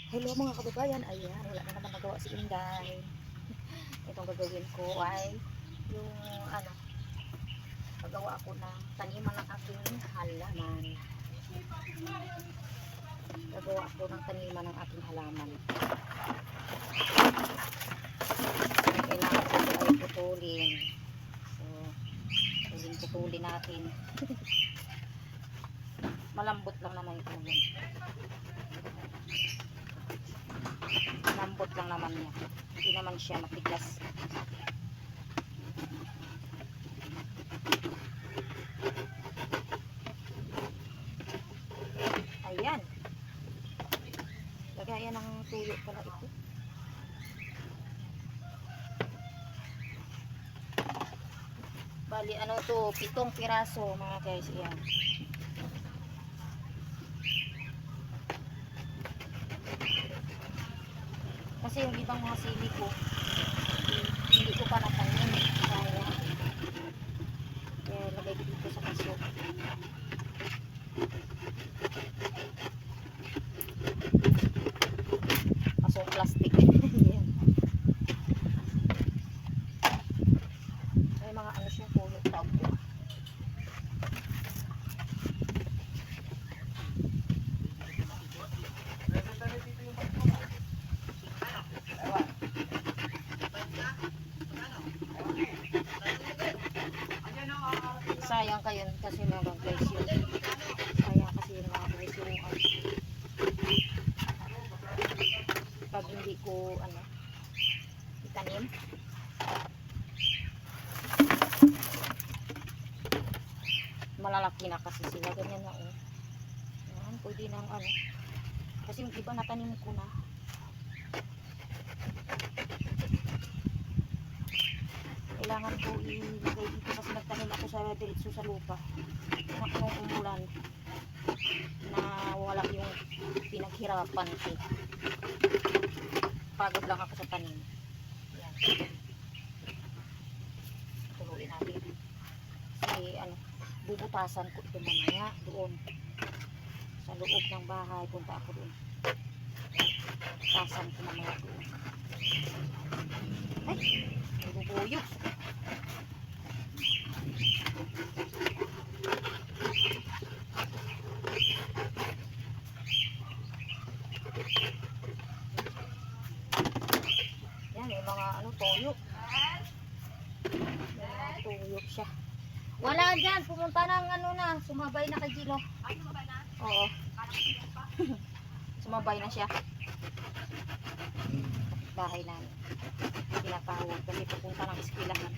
Hello mga kababayan, ayan, wala na naman nagawa si Inday. Itong gagawin ko ay yung gagawa ako ng taniman ng aking halaman. Gagawa ako ng taniman ng aking halaman. Kailangan ko ito ay putulin. So, putulin natin. Malambot lang naman ito. Lambot lang naman niya. Hindi naman siya matigas. Ayan. Lagayan ng tuyo pala ito. Bali, ano to? 7 piraso mga guys. Ayan. Kasi yung ibang mga sili ko, hindi ko pa natanim. Kaya lagay ko dito sa kaso. Kasong plastic. Yan. May mga ano siya po, yung tawag ko. Sayang kayo kasi mga guys yun. Sayang kasi yun mga guys yung pag hindi ko itanim. Malalaki na kasi sila. Ganyan na Yan, pwede nang kasi yung iba natanim ko na. Kailangan ko ilagay dito kasi nagtanim ako sa diretso sa lupa. Nung umulan na wala yung pinaghirapan ko. Pagod lang ako sa tanim. Yan. Tuloy natin. Kasi bubutasan ko ito mamaya doon sa loob ng bahay. Punta ako doon. Tasan ko mamaya doon. Ay! Bubuyog. Yan, may mga tuyok. May mga tuyok siya. Wala dyan, pumunta ng sumabay na kay Gino. Ay, sumabay na? Oo. Sumabay na siya. Bahay namin. Pinatawag kasi pupunta ng eskwelahan.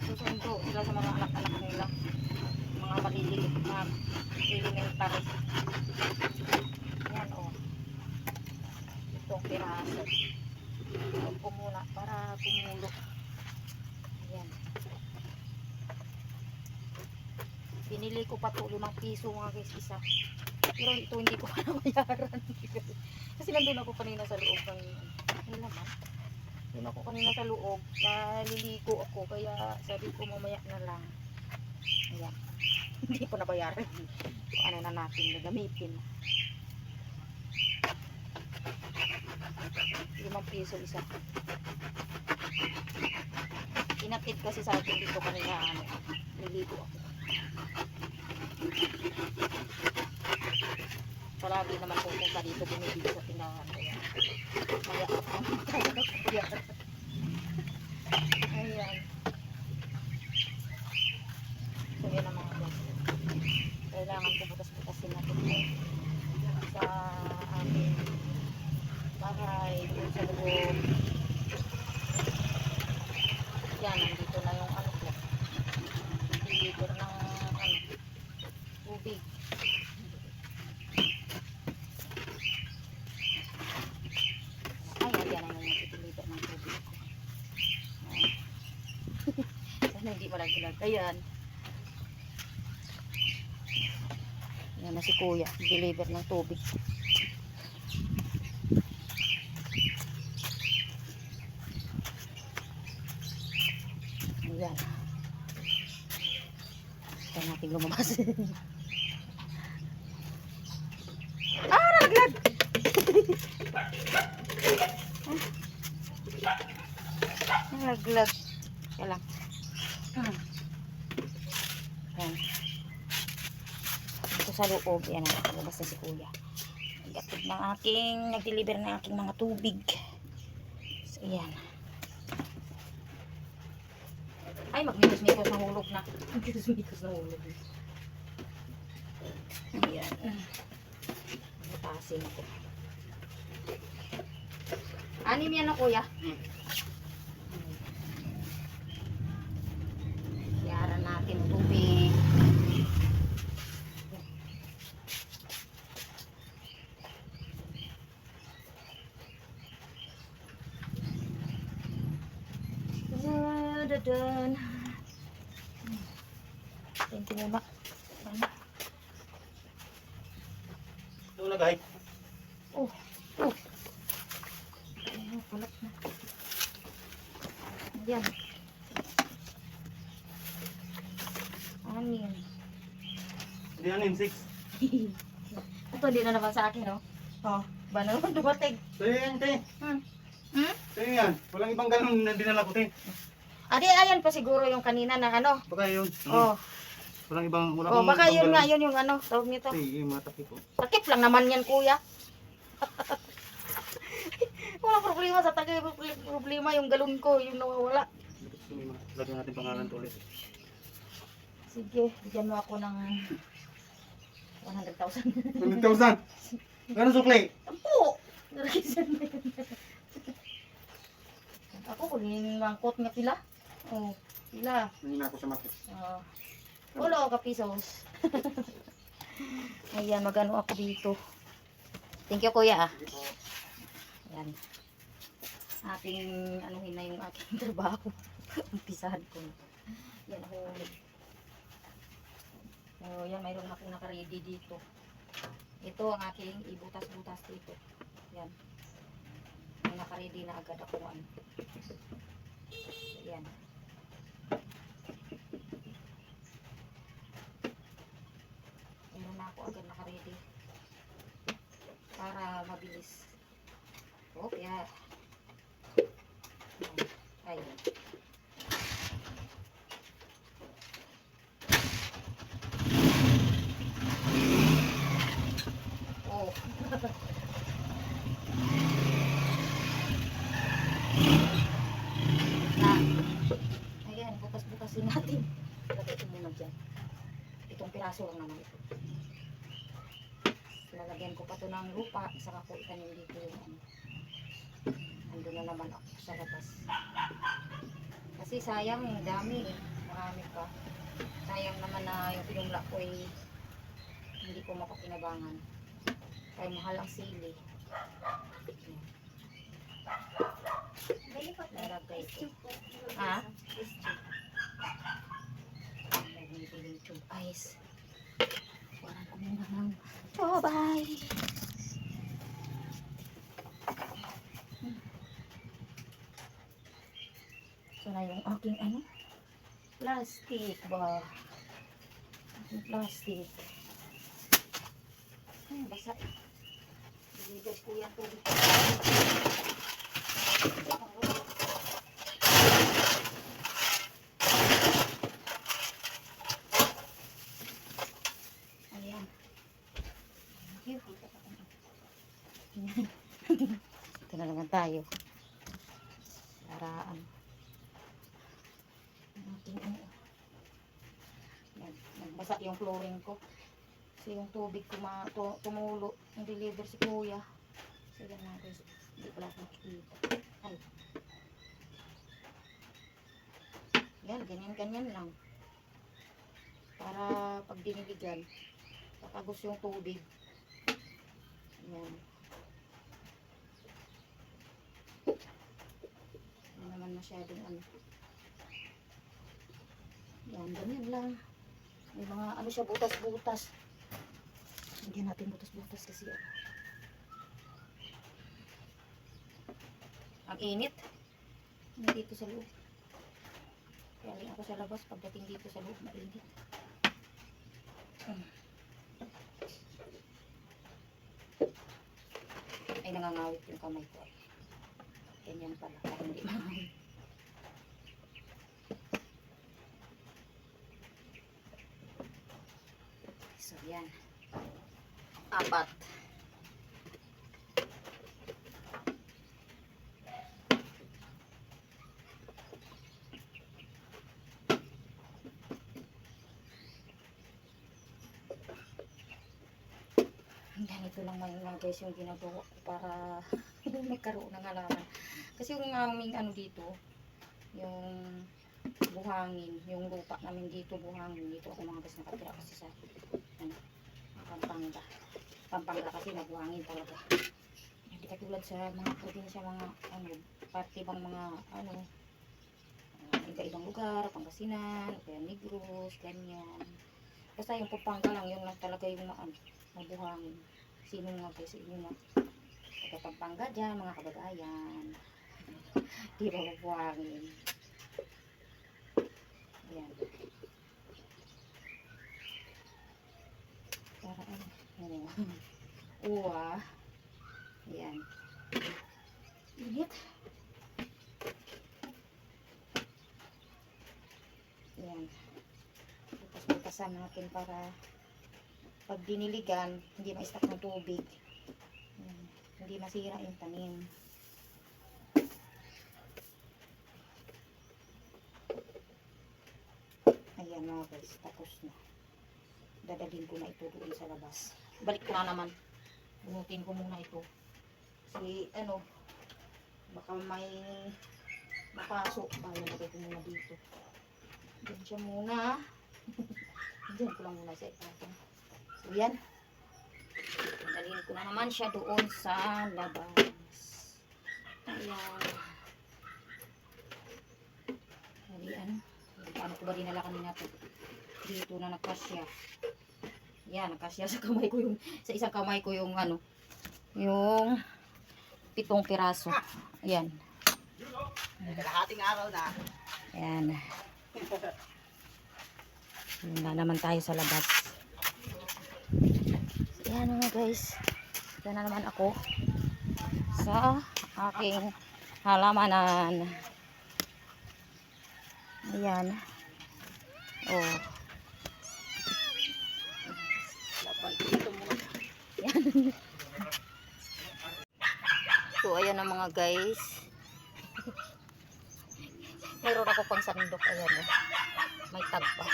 Susundo sila sa mga anak-anak nila. Mga maliliit na elementary. Yan itong piraso. Huwag ko muna para tumulo. Ayan. Binili ko pa ito 5 piso mga guys isa. Pero ito hindi ko pa nabayaran. Kasi nandun ako kanina sa loob ng naman. Doon ako kanina sa loob. Naliligo ako. Kaya sabi ko mamaya na lang. Ayan. Hindi ko nabayaran. So, na natin gagamitin. 5 piso isa. Inatid kasi sa akin dito kanina naliligo ako. Palagi naman pupunta dito bumibili sa tindahan. Kaya ayan. So yan ang mga guys. Kailangan ko butas-butasin natin sa aming bahay dun sa loob. Yan, nandito na yung ko. Deliver ng tubig. Hindi malaglag. Ayan. Yan na si kuya. Deliver ng tubig. Ayan. Ito natin lumabas. Nalaglag! Nalaglag. Kaya lang. Yan. Ito sa loob. Yan, nakalabas na si kuya. Gatid ng aking, nag-deliver ng aking mga tubig. So, yan. Ay, magmikos-mikos na hulog na. Magmikos-mikos na hulog na. Ayan. Matasin ako. Anim yan na kuya. Yaran natin tubig. Dadan. Thank you muna. Doon na guys. Oh. Oh. Ayan, palat na. Ayan. Anin. Hindi ano yung 6. Ito, hindi na naman sa akin, no? Oh, ba naman dumating? Sa'yo yan, te. Hmm? Sa'yo yan. Walang ibang ganun na dinala ko, te. Adi, ayan pa siguro yung kanina na ano. Baka yun. Oh. Walang ibang, Oh, baka yun nga, yun yung ano, tawag nito. Te, yung mga takip po. Takip lang naman yan, kuya. Wala problema sa takip. Problema yung galon ko, yung nawawala. Lagyan natin pangalan to ulit. Sige, bigyan mo ako ng 100,000. 100,000. Gano'n sukli? Tampo! Narakisan na yun. Ako, kunin mangkot nga pila. Oh, pila. Nangin ako sa market. Wala ka pesos. Ayan, magano ako dito. Thank you, kuya. Sige po. Ayan. Ating, anuhin na yung aking trabaho. Umpisahan ko. Yan ako. So, yan, mayroon akong naka-ready dito. Ito ang aking ibutas-butas dito. Yan. May naka-ready na agad ako. Yan. Meron na ako agad naka-ready. Para mabilis. Oh, yeah. Ayun. Oh. Na. Ayan, bukas-bukasin natin. Lagay ito muna dyan. Itong piraso lang naman ito. Lalagyan ko pa ito ng lupa. Saka ko itanim dito yung ano. Nandun na naman ako sa labas. Kasi sayang, dami eh. Marami pa. Sayang naman na yung pinumla ko ay hindi ko mapapinabangan. Kaya mahal ang sili. Lalagay ko. Ha? Lalagay ko yung tube ice. Kuhanan ko muna ng tube ice. So na yung aking ano? Plastic ba? Plastic. Ay, basa. Diligas ko yan tubig. Ayan. Thank you. Ito na naman tayo. Saraan. Nagbasa yung flooring ko. Kasi yung tubig tumulo. Yung deliver si kuya. So yan nga guys. Hindi pala nakikita. Ay. Yan, ganyan-ganyan lang. Para pag diniligan, papagos yung tubig. Yan. Hindi naman masyadong ano. Yan, ganyan lang. May mga ano siya, butas-butas. Hindi natin butas-butas kasi ano. Ang init. Hindi dito sa loob. Kaya rin ako sa labas. Pagdating dito sa loob, mainit. Ay, nangangawit yung kamay ko. Ganyan pala, para hindi mangawit. So, yan. 4. Ganito lang mga guys yung ginagawa ko para magkaroon ng halaman. Kasi yung aming ano dito, yung buhangin, yung lupa namin dito, buhangin dito ako mga guys nakatira kasi sa ano, Pampanga. Pampanga kasi mabuhangin talaga. Hindi katulad sa mga probinsya, mga ano, parte bang mga ano, iba-ibang lugar, Pangasinan, kaya Negros, ganyan. Basta yung Pampanga lang, yung lang talaga yung ano, mabuhangin. Sino nga guys, inyo nga taga Pampanga dyan, mga kabagayan. Di ba mabuhangin? Ayan. Para ano, uwa. Ayan. Init. Ayan. Bukas-bukasan natin para pag diniligan, hindi ma-stack ng tubig. Hindi masira yung tanim. Ayan mga guys, tapos na. Dadalhin ko na ito doon sa labas. Balik ko na naman. Bunutin ko muna ito. Kasi ano, baka may mapasok. Lagay ko muna dito. Diyan siya muna. Diyan ko lang muna sa ito. So yan. Dalhin ko na naman siya doon sa labas. Ayan. Dalian. Paano ko ba dinala kanina ito? Dito na nakasya. Yan, nakasya sa kamay ko yung, sa isang kamay ko yung ano, yung 7 piraso. Ayan. Kalahating araw na. Ayan. Yun na naman tayo sa labas. Ayan mga guys. Ito na naman ako sa aking halamanan. Ayan. Oh. Ayan. So ayan na mga guys. Meron ako pang sandok. Ayan oh. May tag pa.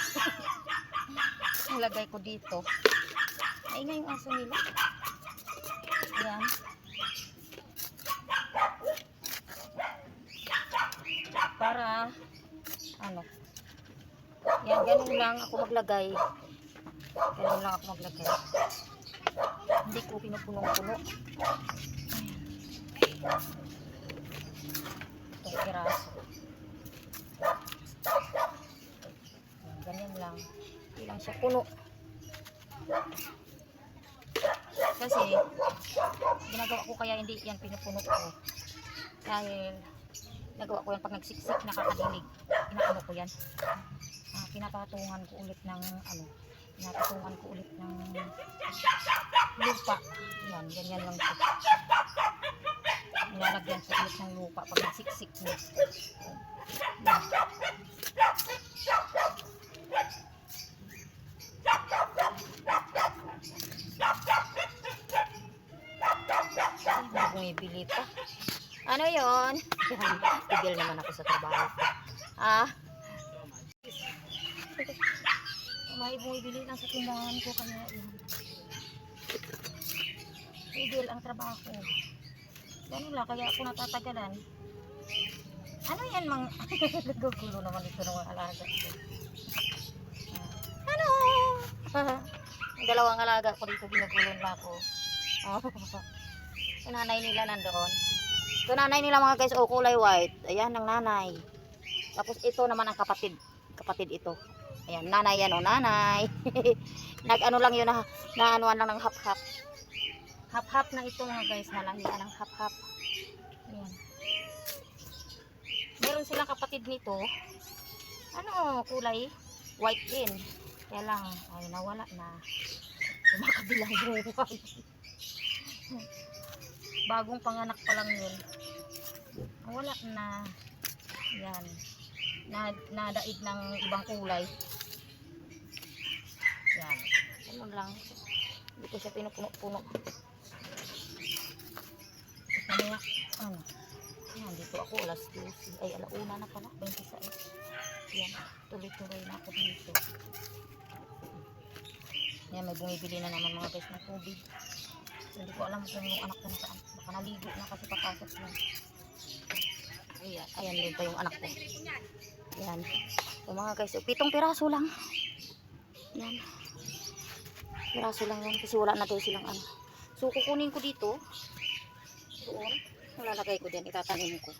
Nilagay ko dito. Maingay yung aso nila. Ayan. Para ano. Yan, ganun lang ako maglagay. Ganun lang ako maglagay. Hindi ko pinupunong-puno. Itong piraso. Ganyan lang. Hindi lang siya puno. Kasi ginagawa ko kaya hindi yan pinupuno ko. Dahil nagawa ko yan pag nagsiksik nakakadilig. Inaano ko yan. Pinapatungan ko ulit ng ano. Pinapatungan ko ulit ng lupa. Yan, ganyan lang ito. Nilalagyan ko ulit ng lupa pag nagsiksik mo. Yan. Bumibili pa. Ano yon? Tigil naman ako sa trabaho. May bumibili lang sa tindahan ko kaya yun. Tigil ang trabaho. Ganun lang, kaya ako natatagalan. Ano yan mga... Naggugulo naman ito ng mga alaga ko. Ano? Ang dalawang alaga ko dito, ginugulon na ako. Yung nanay nila nandoon. Ito nanay nila mga guys, kulay white. Ayan ang nanay. Tapos ito naman ang kapatid. Kapatid ito. Ayan, nanay yan o nanay. Nag-ano lang yun na anuan lang ng hap-hap. Hap-hap na ito mga guys, nalahian ng hap-hap. Ayan. Meron silang kapatid nito. Ano, kulay white din. Kaya lang, ay nawala na. Kumakabilang buhay. bagong panganak pa lang yun. Wala na. Yan. Nadaig ng ibang kulay. Yan. Ganun lang. Hindi ko siya pinupuno-puno. Mamaya, ano? Yan, dito ako alas 12. Ay, alauna na pala. 26. Yan. Tuloy-tuloy na ako dito. Yan, may bumibili na naman mga guys ng tubig. Hindi ko alam kung yung anak ko nasaan. Baka naligo na kasi papasok yan. Ayan, ayan din pa yung anak ko. Yan. So mga guys, 7 piraso lang. Yan. Piraso lang yan kasi wala na daw silang ano. So kukunin ko dito. Doon. Nalalagay ko din. Itatanim ko.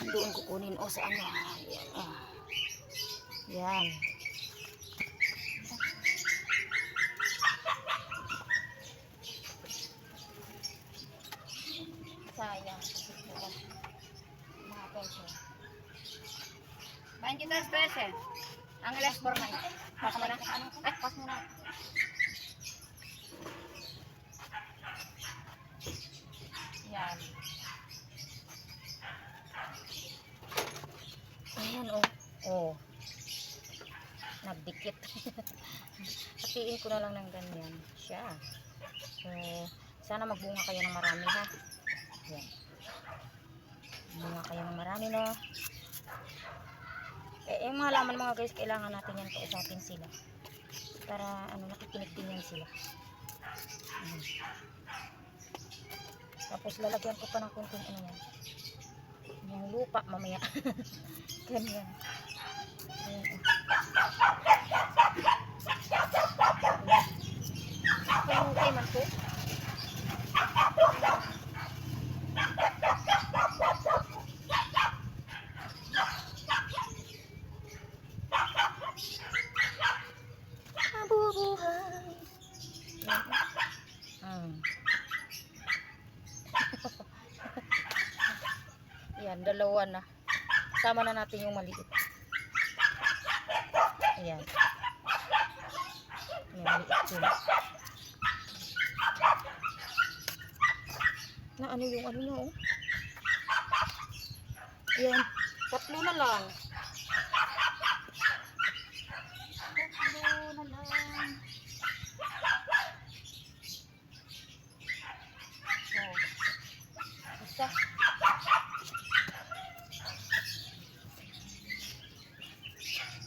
Doon kukunin. O sa ano. Yan. Yan. Sayang. Mga peso. 23 ang alas 4 na. Pas mo na. Pas mo na. Yan. Ayan oh. Oh. Nagdikit. Hatiin ko na lang ng ganyan siya. So, sana magbunga kayo ng marami ha. Yan. Bunga kayo ng marami no. Yung mga halaman mga guys, kailangan natin yan kausapin sila. Para ano, nakikinig din yan sila. Tapos lalagyan ko pa ng kunting ano yan. Yung lupa mamaya. Ganyan. Ayan. Okay man po. Mabubuhay. Yan, dalawa na. Sama na natin yung maliit. Ayan. Yung maliit yun. Na ano yung ano nyo oh. Ayan. 3 na lang. 3 na lang. Oh. Isa.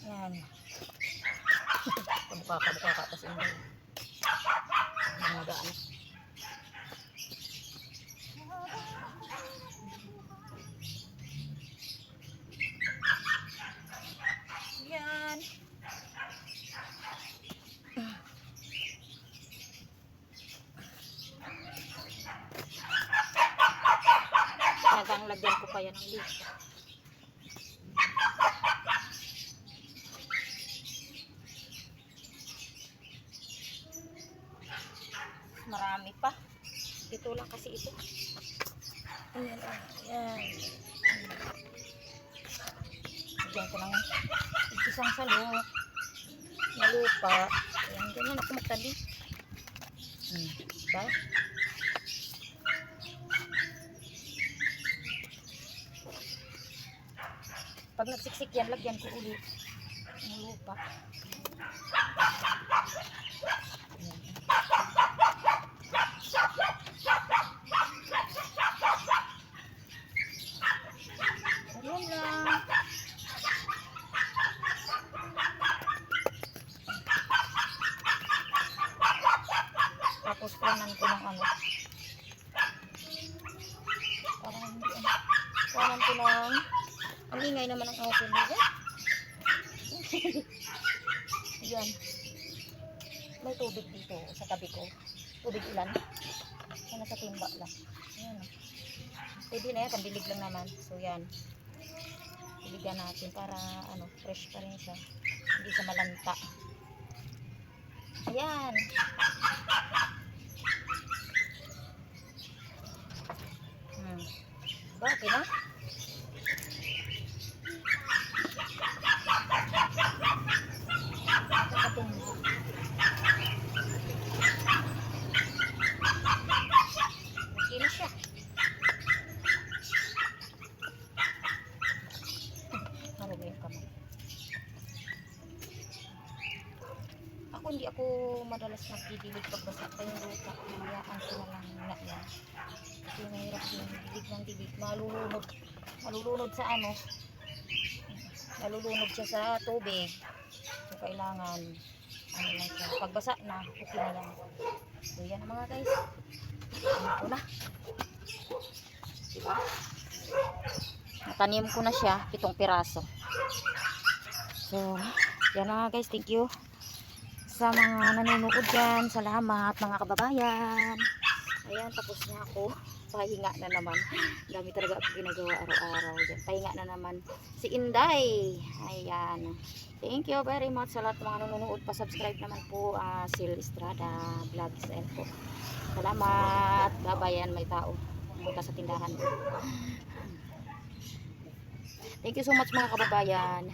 Yan. Kabuka ka tapos hindi. Magaan. Yan. Nagang lagyan ko pa yan ng list. Marami pa. Ito lang kasi ito. Ayan, ayan. Diyan ko lang isang salo na lupa. Ayan, ganyan ako magtabi. Diba? Pag nagsiksik yan, lagyan ko ulit ng lupa. Ayan. Ayan lang. Tapos planan ko ng ano. Parang hindi ano. Planan ko ng ang ingay naman ang aso nila. Yan. May tubig dito sa tabi ko. Tubig ulan. Ano sa timba lang. Ayan. Pwede na yan. Pandilig lang naman. So yan. Diligan natin para ano, fresh pa rin siya. Hindi siya malanta. Ayan. Okay na? madalas nagdidilig pag basa pa yung lupa. Hayaan ko na lang muna yan. Kasi mahirap yung dilig ng dilig. Malulunod sa ano. Malulunod siya sa tubig. So kailangan ano lang siya. Pag basa na, okay na yan. So yan mga guys. Ano ko na. Diba? Natanim ko na siya, 7 piraso. So, yan na guys, thank you sa mga nanonood dyan. Salamat mga kababayan. Ayan, tapos na ako. Pahinga na naman. Dami talaga ako ginagawa araw-araw dyan. Pahinga na naman si Inday. Ayan. Thank you very much sa lahat ng mga nanonood. Pa-subscribe naman po, Sil Estrada Vlogs. Ayan po. Salamat. Babayan, may tao. Punta sa tindahan. Thank you so much mga kababayan.